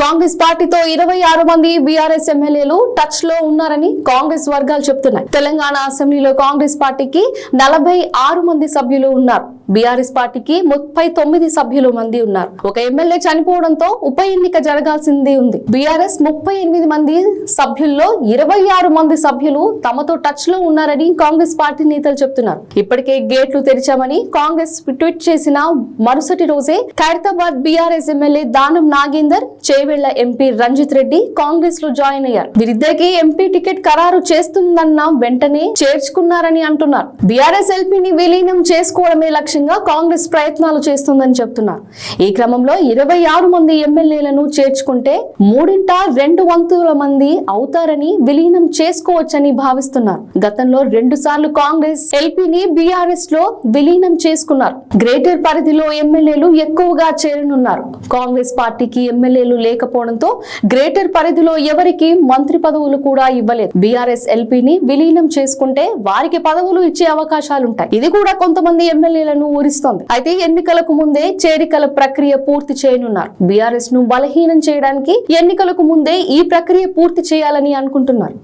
కాంగ్రెస్ పార్టీతో 26 మంది బీఆర్ఎస్ ఎమ్మెల్యేలు టచ్ లో ఉన్నారని కాంగ్రెస్ వర్గాలు చెప్తున్నాయి. తెలంగాణ అసెంబ్లీలో కాంగ్రెస్ పార్టీకి 46 మంది సభ్యులు ఉన్నారు. బీఆర్ఎస్ పార్టీకి 39 సభ్యులు మంది ఉన్నారు. ఒక ఎమ్మెల్యే చనిపోవడంతో ఉప ఎన్నిక జరగాల్సింది ఉంది. బీఆర్ఎస్ 38 మంది సభ్యుల్లో 26 మంది సభ్యులు తమతో టచ్ లో ఉన్నారని కాంగ్రెస్ పార్టీ నేతలు చెప్తున్నారు. ఇప్పటికే గేట్లు తెరిచామని కాంగ్రెస్ ట్వీట్ చేసిన మరుసటి రోజే Khairatabad BRS MLA Danam Nagender, Chevella MP Ranjith Reddy Congress లో జాయిన్ అయ్యారు. వీరిద్దరికి ఎంపీ టికెట్ ఖరారు చేస్తుందన్న వెంటనే చేర్చుకున్నారని అంటున్నారు. బీఆర్ఎస్ ఎల్పీని విలీనం చేసుకోవడమే లక్ష్యంగా కాంగ్రెస్ ప్రయత్నాలు చేస్తుందని చెప్తున్నారు. ఈ క్రమంలో 26 మంది ఎమ్మెల్యేలను చేర్చుకుంటే 2/3 మంది అవుతారని విలీనం చేసుకోవచ్చని భావిస్తున్నారు. గతంలో 2 సార్లు కాంగ్రెస్ ఎల్పీని బీఆర్ఎస్ లో విలీనం చేసుకున్నారు. గ్రేటర్ పరిధిలో ఎమ్మెల్యేలు ఎక్కువగా చేరనున్నారు. కాంగ్రెస్ పార్టీకి ఎమ్మెల్యేలు లేకపోవడంతో గ్రేటర్ పరిధిలో ఎవరికి మంత్రి పదవులు కూడా ఇవ్వలేదు. బీఆర్ఎస్ ఎల్పీని విలీనం చేసుకుంటే వారికి పదవులు ఇచ్చే అవకాశాలుంటాయి. ఇది కూడా కొంతమంది ఎమ్మెల్యేలను ఊరిస్తోంది. అయితే ఎన్నికలకు ముందే చేరికల ప్రక్రియ పూర్తి చేయనున్నారు. బీఆర్ఎస్ ను బలహీనం చేయడానికి ఎన్నికలకు ముందే ఈ ప్రక్రియ పూర్తి చేయాలని అనుకుంటున్నారు.